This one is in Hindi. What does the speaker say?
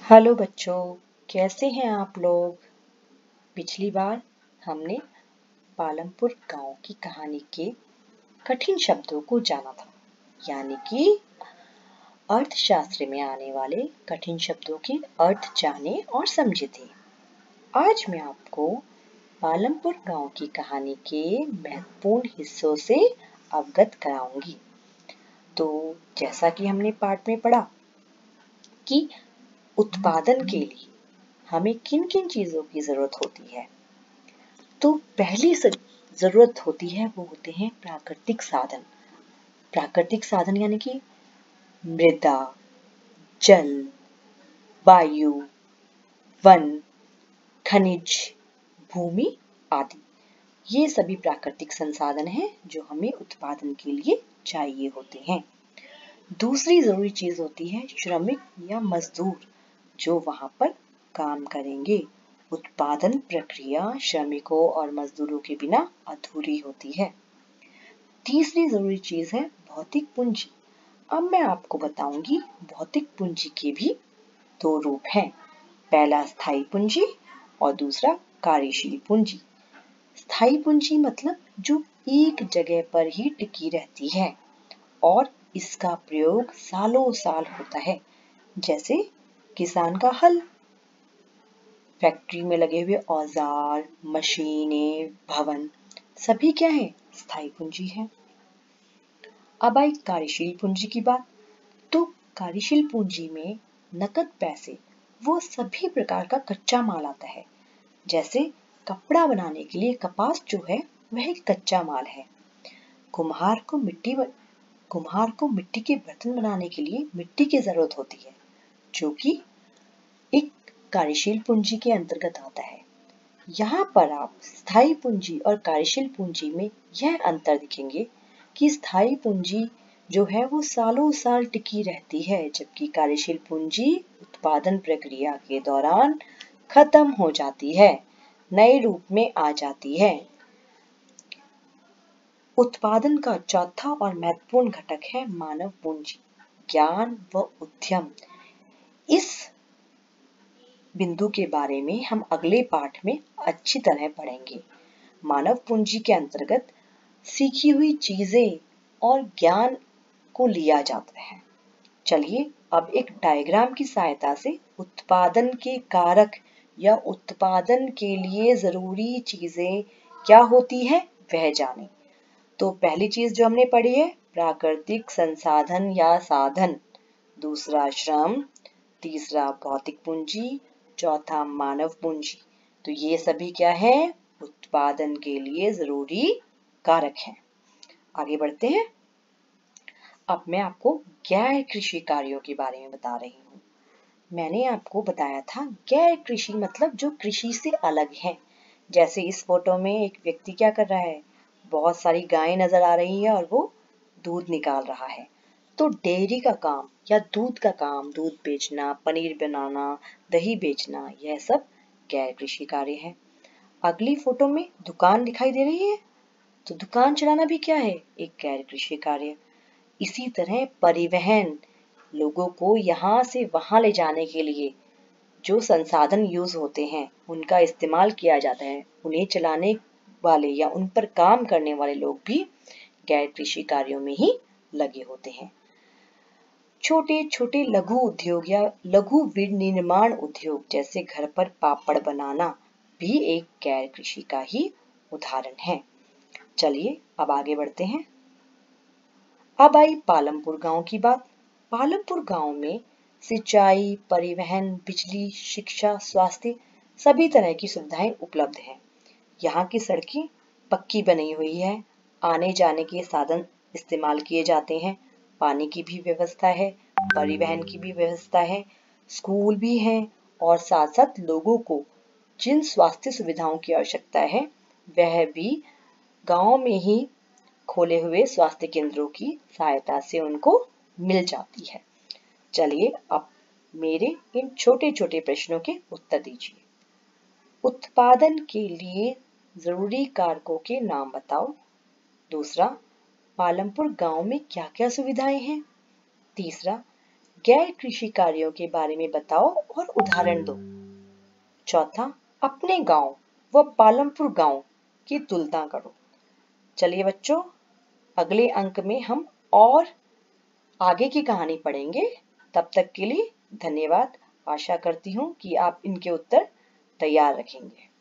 हेलो बच्चों, कैसे हैं आप लोग। पिछली बार हमने पालमपुर गांव की कहानी के कठिन शब्दों को जाना था, यानी कि अर्थशास्त्र में आने वाले कठिन शब्दों के अर्थ जाने और समझे थे। आज मैं आपको पालमपुर गांव की कहानी के महत्वपूर्ण हिस्सों से अवगत कराऊंगी। तो जैसा कि हमने पाठ में पढ़ा कि उत्पादन के लिए हमें किन किन चीजों की जरूरत होती है, तो पहली जरूरत होती है वो होते हैं प्राकृतिक साधन। प्राकृतिक साधन यानी कि मृदा, जल, वायु, वन, खनिज, भूमि आदि। ये सभी प्राकृतिक संसाधन हैं जो हमें उत्पादन के लिए चाहिए होते हैं। दूसरी जरूरी चीज होती है श्रमिक या मजदूर जो वहां पर काम करेंगे। उत्पादन प्रक्रिया श्रमिकों और मजदूरों के बिना अधूरी होती है। तीसरी जरूरी चीज है भौतिक पूंजी। अब मैं आपको बताऊंगी भौतिक पूंजी के भी दो रूप हैं। पहला स्थायी पूंजी और दूसरा कार्यशील पूंजी। स्थायी पूंजी मतलब जो एक जगह पर ही टिकी रहती है और इसका प्रयोग सालों साल होता है, जैसे किसान का हल, फैक्ट्री में लगे हुए औजार, मशीनें, भवन, सभी क्या है? स्थायी पूंजी है। अब आई कार्यशील पूंजी की बात। तो कार्यशील पूंजी में नकद पैसे, वो सभी प्रकार का कच्चा माल आता है। जैसे कपड़ा बनाने के लिए कपास जो है वह एक कच्चा माल है। कुम्हार को मिट्टी के बर्तन बनाने के लिए मिट्टी की जरूरत होती है, जो कि एक कार्यशील पूंजी के अंतर्गत आता है। यहाँ पर आप स्थायी पूंजी और कार्यशील पूंजी में यह अंतर दिखेंगे कि स्थायी पूंजी जो है वो सालों साल टिकी रहती है, जबकि कार्यशील पूंजी उत्पादन प्रक्रिया के दौरान खत्म हो जाती है, नए रूप में आ जाती है। उत्पादन का चौथा और महत्वपूर्ण घटक है मानव पूंजी, ज्ञान व उद्यम। इस बिंदु के बारे में हम अगले पाठ में अच्छी तरह पढ़ेंगे। मानव पूंजी के अंतर्गत सीखी हुई चीजें और ज्ञान को लिया जाता है। चलिए अब एक डायग्राम की सहायता से उत्पादन के कारक या उत्पादन के लिए जरूरी चीजें क्या होती है वह जानें। तो पहली चीज जो हमने पढ़ी है प्राकृतिक संसाधन या साधन, दूसरा श्रम, तीसरा भौतिक पूंजी, चौथा मानव पूंजी। तो ये सभी क्या है? उत्पादन के लिए जरूरी कारक हैं। आगे बढ़ते हैं। अब मैं आपको गैर कृषि कार्यों के बारे में बता रही हूँ। मैंने आपको बताया था गैर कृषि मतलब जो कृषि से अलग है। जैसे इस फोटो में एक व्यक्ति क्या कर रहा है, बहुत सारी गायें नजर आ रही है और वो दूध निकाल रहा है। तो डेयरी का काम या दूध का काम, दूध बेचना, पनीर बनाना, दही बेचना, यह सब गैर कृषि कार्य है। अगली फोटो में दुकान दिखाई दे रही है, तो दुकान चलाना भी क्या है? एक गैर कृषि कार्य। इसी तरह परिवहन, लोगों को यहाँ से वहां ले जाने के लिए जो संसाधन यूज होते हैं उनका इस्तेमाल किया जाता है, उन्हें चलाने वाले या उन पर काम करने वाले लोग भी गैर कृषि कार्यों में ही लगे होते हैं। छोटे छोटे लघु उद्योग या लघु विनिर्माण उद्योग जैसे घर पर पापड़ बनाना भी एक गैर कृषि का ही उदाहरण है। चलिए अब आगे बढ़ते हैं। अब आई पालमपुर गांव की बात। पालमपुर गांव में सिंचाई, परिवहन, बिजली, शिक्षा, स्वास्थ्य सभी तरह की सुविधाएं उपलब्ध हैं। यहाँ की सड़कें पक्की बनी हुई है, आने जाने के साधन इस्तेमाल किए जाते हैं, पानी की भी व्यवस्था है, परिवहन की भी व्यवस्था है, स्कूल भी हैं और साथ साथ लोगों को जिन स्वास्थ्य सुविधाओं की आवश्यकता है वह भी गांव में ही खोले हुए स्वास्थ्य केंद्रों की सहायता से उनको मिल जाती है। चलिए अब मेरे इन छोटे छोटे प्रश्नों के उत्तर दीजिए। उत्पादन के लिए जरूरी कारकों के नाम बताओ। दूसरा, पालमपुर गांव में क्या क्या सुविधाएं हैं। तीसरा, गैर कृषि कार्यों के बारे में बताओ और उदाहरण दो। चौथा, अपने गांव व पालमपुर गांव की तुलना करो। चलिए बच्चों, अगले अंक में हम और आगे की कहानी पढ़ेंगे। तब तक के लिए धन्यवाद। आशा करती हूँ कि आप इनके उत्तर तैयार रखेंगे।